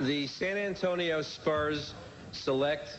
The San Antonio Spurs select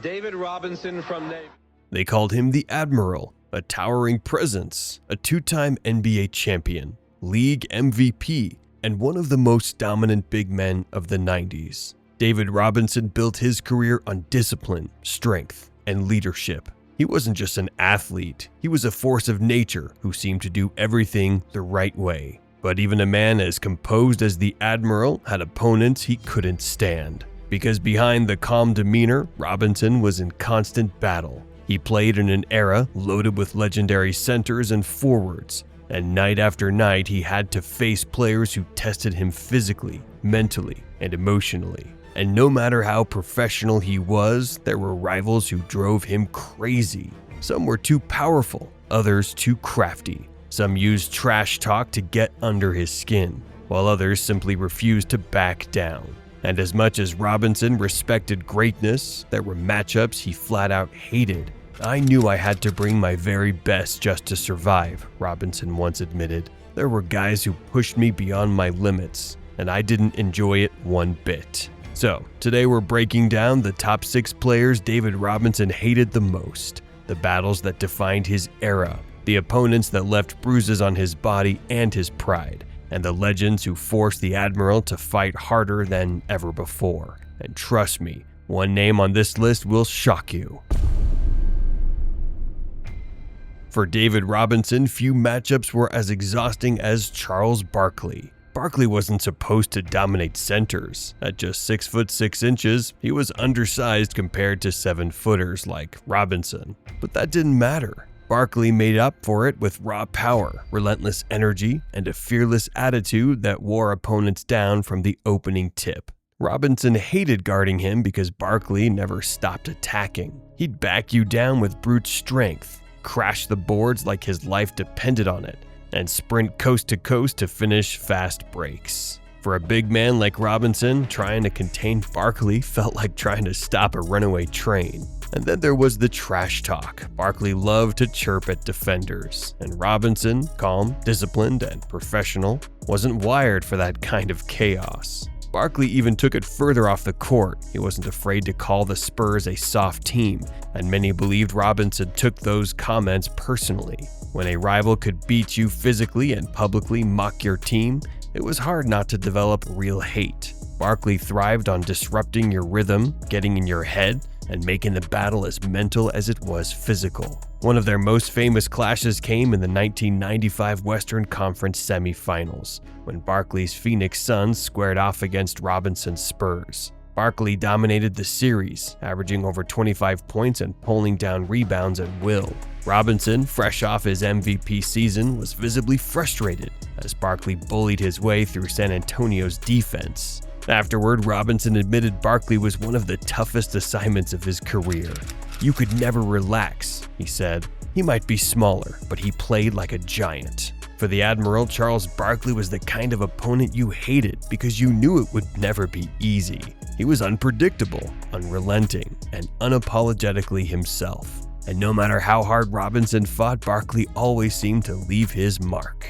David Robinson from Navy. They called him the Admiral, a towering presence, a two-time NBA champion, league MVP, and one of the most dominant big men of the 90s. David Robinson built his career on discipline, strength, and leadership. He wasn't just an athlete, he was a force of nature who seemed to do everything the right way. But even a man as composed as the Admiral had opponents he couldn't stand. Because behind the calm demeanor, Robinson was in constant battle. He played in an era loaded with legendary centers and forwards, and night after night he had to face players who tested him physically, mentally, and emotionally. And no matter how professional he was, there were rivals who drove him crazy. Some were too powerful, others too crafty. Some used trash talk to get under his skin, while others simply refused to back down. And as much as Robinson respected greatness, there were matchups he flat out hated. "I knew I had to bring my very best just to survive," Robinson once admitted. "There were guys who pushed me beyond my limits, and I didn't enjoy it one bit." So, today we're breaking down the top 6 players David Robinson hated the most, the battles that defined his era, the opponents that left bruises on his body and his pride, and the legends who forced the Admiral to fight harder than ever before. And trust me, one name on this list will shock you. For David Robinson, few matchups were as exhausting as Charles Barkley. Barkley wasn't supposed to dominate centers. At just 6'6" he was undersized compared to 7-footers like Robinson. But that didn't matter. Barkley made up for it with raw power, relentless energy, and a fearless attitude that wore opponents down from the opening tip. Robinson hated guarding him because Barkley never stopped attacking. He'd back you down with brute strength, crash the boards like his life depended on it, and sprint coast to coast to finish fast breaks. For a big man like Robinson, trying to contain Barkley felt like trying to stop a runaway train. And then there was the trash talk. Barkley loved to chirp at defenders, and Robinson, calm, disciplined, and professional, wasn't wired for that kind of chaos. Barkley even took it further off the court. He wasn't afraid to call the Spurs a soft team, and many believed Robinson took those comments personally. When a rival could beat you physically and publicly mock your team, it was hard not to develop real hate. Barkley thrived on disrupting your rhythm, getting in your head, and making the battle as mental as it was physical. One of their most famous clashes came in the 1995 Western Conference semifinals, when Barkley's Phoenix Suns squared off against Robinson's Spurs. Barkley dominated the series, averaging over 25 points and pulling down rebounds at will. Robinson, fresh off his MVP season, was visibly frustrated as Barkley bullied his way through San Antonio's defense. Afterward, Robinson admitted Barkley was one of the toughest assignments of his career. "You could never relax," he said. "He might be smaller, but he played like a giant." For the Admiral, Charles Barkley was the kind of opponent you hated because you knew it would never be easy. He was unpredictable, unrelenting, and unapologetically himself. And no matter how hard Robinson fought, Barkley always seemed to leave his mark.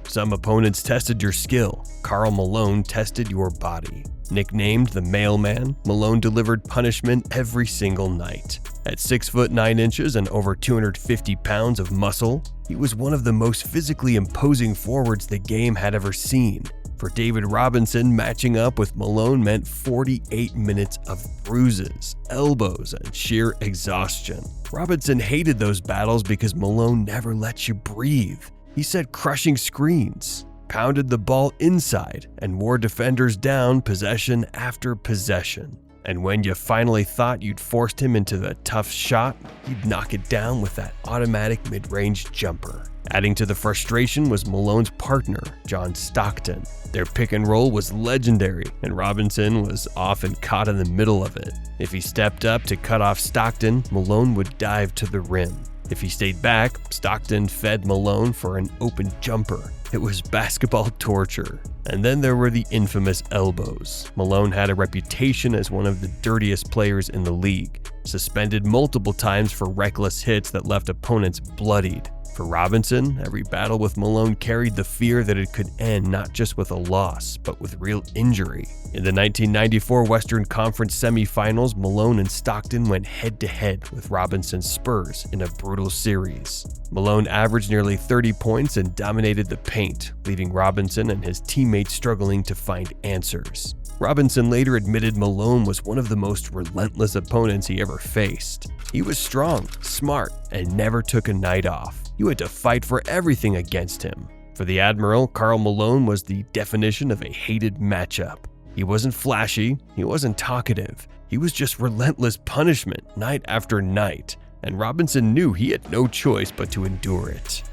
Some opponents tested your skill. Karl Malone tested your body. Nicknamed the Mailman, Malone delivered punishment every single night. At 6'9" and over 250 pounds of muscle, he was one of the most physically imposing forwards the game had ever seen. For David Robinson, matching up with Malone meant 48 minutes of bruises, elbows, and sheer exhaustion. Robinson hated those battles because Malone never let you breathe. He set crushing screens, pounded the ball inside, and wore defenders down possession after possession. And when you finally thought you'd forced him into the tough shot, he'd knock it down with that automatic mid-range jumper. Adding to the frustration was Malone's partner, John Stockton. Their pick and roll was legendary, and Robinson was often caught in the middle of it. If he stepped up to cut off Stockton, Malone would dive to the rim. If he stayed back, Stockton fed Malone for an open jumper. It was basketball torture. And then there were the infamous elbows. Malone had a reputation as one of the dirtiest players in the league, suspended multiple times for reckless hits that left opponents bloodied. For Robinson, every battle with Malone carried the fear that it could end not just with a loss, but with real injury. In the 1994 Western Conference semifinals, Malone and Stockton went head-to-head with Robinson's Spurs in a brutal series. Malone averaged nearly 30 points and dominated the paint, leaving Robinson and his teammates struggling to find answers. Robinson later admitted Malone was one of the most relentless opponents he ever faced. He was strong, smart, and never took a night off. You had to fight for everything against him. For the Admiral, Karl Malone was the definition of a hated matchup. He wasn't flashy, he wasn't talkative, he was just relentless punishment night after night, and Robinson knew he had no choice but to endure it.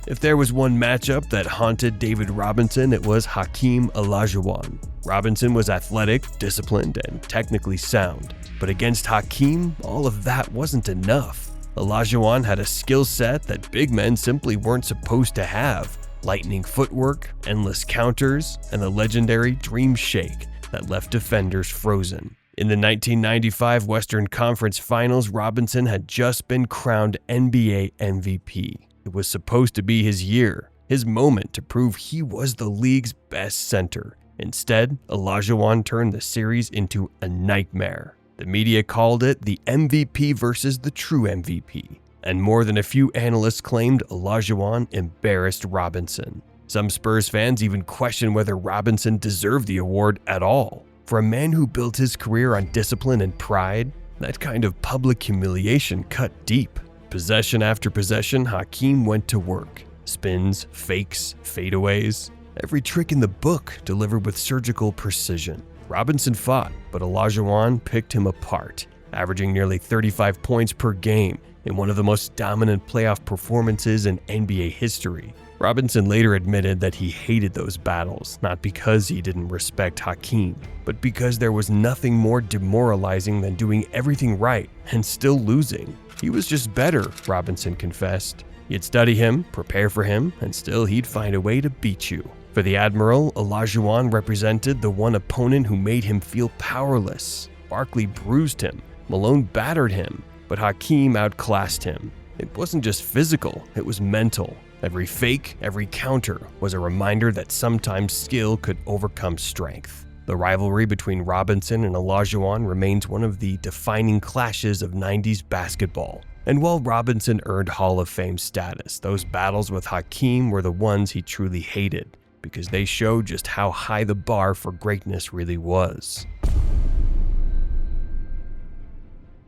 If there was one matchup that haunted David Robinson, it was Hakeem Olajuwon. Robinson was athletic, disciplined, and technically sound. But against Hakeem, all of that wasn't enough. Olajuwon had a skill set that big men simply weren't supposed to have. Lightning footwork, endless counters, and the legendary Dream Shake that left defenders frozen. In the 1995 Western Conference Finals, Robinson had just been crowned NBA MVP. It was supposed to be his year, his moment to prove he was the league's best center. Instead, Olajuwon turned the series into a nightmare. The media called it the MVP versus the true MVP, and more than a few analysts claimed Olajuwon embarrassed Robinson. Some Spurs fans even questioned whether Robinson deserved the award at all. For a man who built his career on discipline and pride, that kind of public humiliation cut deep. Possession after possession, Hakeem went to work. Spins, fakes, fadeaways, every trick in the book delivered with surgical precision. Robinson fought, but Olajuwon picked him apart, averaging nearly 35 points per game in one of the most dominant playoff performances in NBA history. Robinson later admitted that he hated those battles, not because he didn't respect Hakeem, but because there was nothing more demoralizing than doing everything right and still losing. He was just better, Robinson confessed. You'd study him, prepare for him, and still he'd find a way to beat you. For the Admiral, Olajuwon represented the one opponent who made him feel powerless. Barkley bruised him, Malone battered him, but Hakeem outclassed him. It wasn't just physical, it was mental. Every fake, every counter was a reminder that sometimes skill could overcome strength. The rivalry between Robinson and Olajuwon remains one of the defining clashes of 90s basketball. And while Robinson earned Hall of Fame status, those battles with Hakeem were the ones he truly hated, because they showed just how high the bar for greatness really was.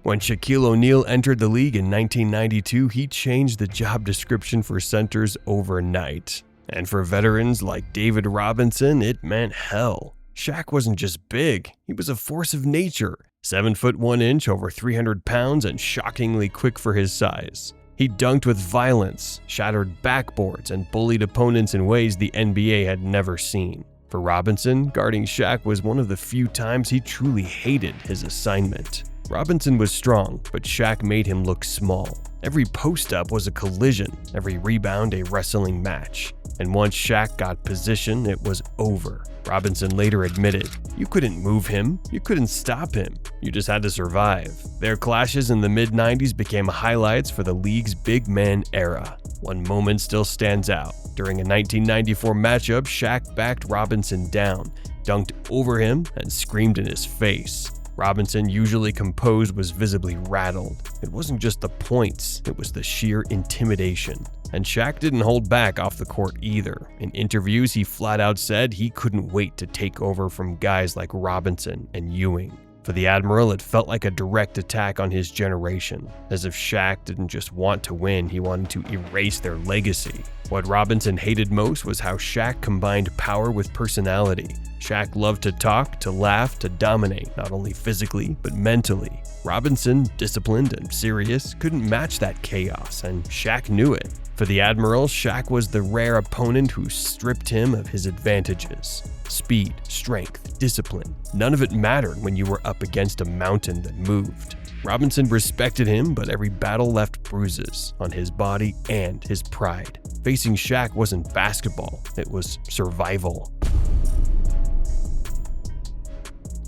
When Shaquille O'Neal entered the league in 1992, he changed the job description for centers overnight. And for veterans like David Robinson, it meant hell. Shaq wasn't just big, he was a force of nature. 7 foot 1 inch, over 300 pounds, and shockingly quick for his size. He dunked with violence, shattered backboards, and bullied opponents in ways the NBA had never seen. For Robinson, guarding Shaq was one of the few times he truly hated his assignment. Robinson was strong, but Shaq made him look small. Every post-up was a collision, every rebound a wrestling match. And once Shaq got position, it was over. Robinson later admitted, "You couldn't move him, you couldn't stop him, you just had to survive." Their clashes in the mid-90s became highlights for the league's big man era. One moment still stands out. During a 1994 matchup, Shaq backed Robinson down, dunked over him, and screamed in his face. Robinson, usually composed, was visibly rattled. It wasn't just the points, it was the sheer intimidation. And Shaq didn't hold back off the court either. In interviews, he flat out said he couldn't wait to take over from guys like Robinson and Ewing. For the Admiral, it felt like a direct attack on his generation. As if Shaq didn't just want to win, he wanted to erase their legacy. What Robinson hated most was how Shaq combined power with personality. Shaq loved to talk, to laugh, to dominate, not only physically, but mentally. Robinson, disciplined and serious, couldn't match that chaos, and Shaq knew it. For the Admiral, Shaq was the rare opponent who stripped him of his advantages. Speed, strength, discipline, none of it mattered when you were up against a mountain that moved. Robinson respected him, but every battle left bruises on his body and his pride. Facing Shaq wasn't basketball, it was survival.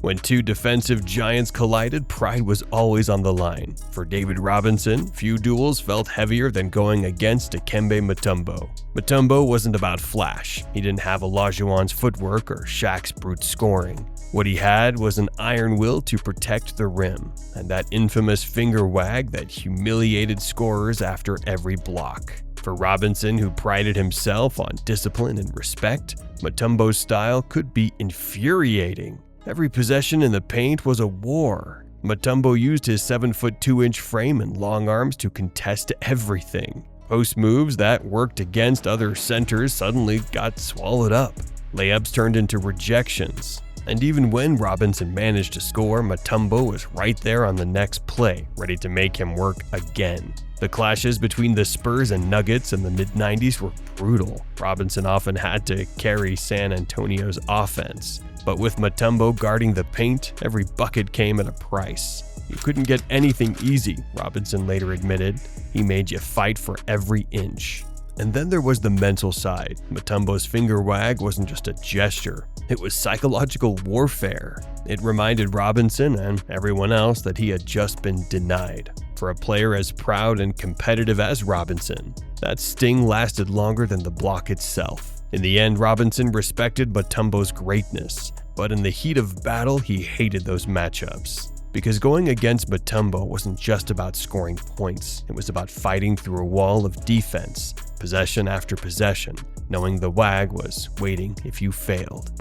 When two defensive giants collided, pride was always on the line. For David Robinson, few duels felt heavier than going against Dikembe Mutombo. Mutombo wasn't about flash. He didn't have Olajuwon's footwork or Shaq's brute scoring. What he had was an iron will to protect the rim, and that infamous finger wag that humiliated scorers after every block. For Robinson, who prided himself on discipline and respect, Mutombo's style could be infuriating. Every possession in the paint was a war. Mutombo used his 7'2" frame and long arms to contest everything. Post moves that worked against other centers suddenly got swallowed up. Layups turned into rejections. And even when Robinson managed to score, Mutombo was right there on the next play, ready to make him work again. The clashes between the Spurs and Nuggets in the mid-90s were brutal. Robinson often had to carry San Antonio's offense. But with Mutombo guarding the paint, every bucket came at a price. You couldn't get anything easy, Robinson later admitted. He made you fight for every inch. And then there was the mental side. Mutombo's finger wag wasn't just a gesture. It was psychological warfare. It reminded Robinson and everyone else that he had just been denied. For a player as proud and competitive as Robinson, that sting lasted longer than the block itself. In the end, Robinson respected Mutombo's greatness, but in the heat of battle, he hated those matchups. Because going against Mutombo wasn't just about scoring points, it was about fighting through a wall of defense, possession after possession, knowing the wag was waiting if you failed.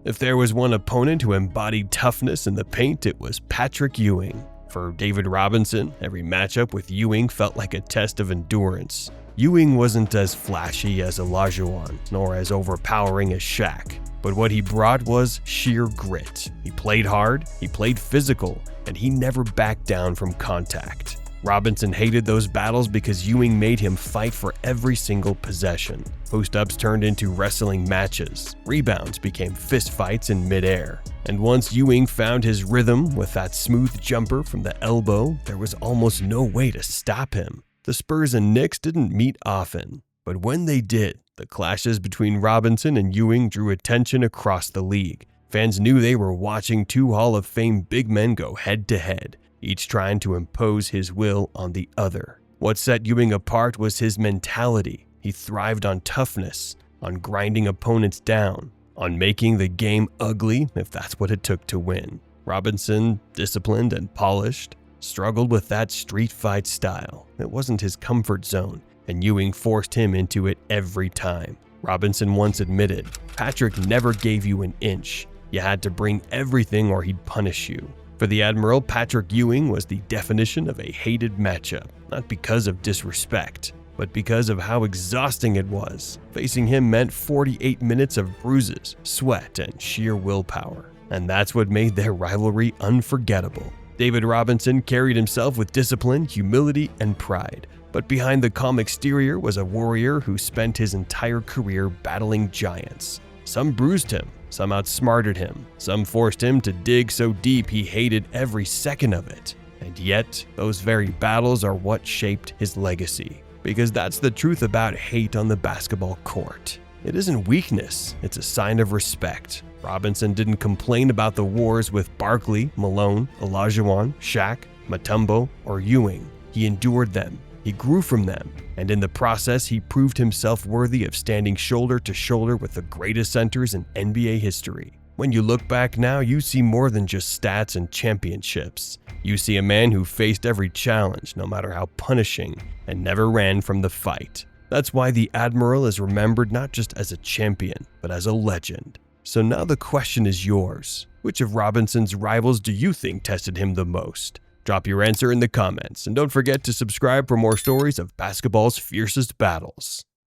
If there was one opponent who embodied toughness in the paint, it was Patrick Ewing. For David Robinson, every matchup with Ewing felt like a test of endurance. Ewing wasn't as flashy as Olajuwon, nor as overpowering as Shaq. But what he brought was sheer grit. He played hard, he played physical, and he never backed down from contact. Robinson hated those battles because Ewing made him fight for every single possession. Post-ups turned into wrestling matches. Rebounds became fistfights in midair. And once Ewing found his rhythm with that smooth jumper from the elbow, there was almost no way to stop him. The Spurs and Knicks didn't meet often, but when they did, the clashes between Robinson and Ewing drew attention across the league. Fans knew they were watching two Hall of Fame big men go head-to-head, each trying to impose his will on the other. What set Ewing apart was his mentality. He thrived on toughness, on grinding opponents down, on making the game ugly if that's what it took to win. Robinson, disciplined and polished, struggled with that street fight style. It wasn't his comfort zone, and Ewing forced him into it every time. Robinson once admitted, "Patrick never gave you an inch. You had to bring everything or he'd punish you." For the Admiral, Patrick Ewing was the definition of a hated matchup, not because of disrespect, but because of how exhausting it was. Facing him meant 48 minutes of bruises, sweat, and sheer willpower. And that's what made their rivalry unforgettable. David Robinson carried himself with discipline, humility, and pride. But behind the calm exterior was a warrior who spent his entire career battling giants. Some bruised him, some outsmarted him, some forced him to dig so deep he hated every second of it. And yet, those very battles are what shaped his legacy. Because that's the truth about hate on the basketball court. It isn't weakness, it's a sign of respect. Robinson didn't complain about the wars with Barkley, Malone, Olajuwon, Shaq, Mutombo, or Ewing. He endured them. He grew from them, and in the process, he proved himself worthy of standing shoulder to shoulder with the greatest centers in NBA history. When you look back now, you see more than just stats and championships. You see a man who faced every challenge, no matter how punishing, and never ran from the fight. That's why the Admiral is remembered not just as a champion, but as a legend. So now the question is yours. Which of Robinson's rivals do you think tested him the most? Drop your answer in the comments, and don't forget to subscribe for more stories of basketball's fiercest battles.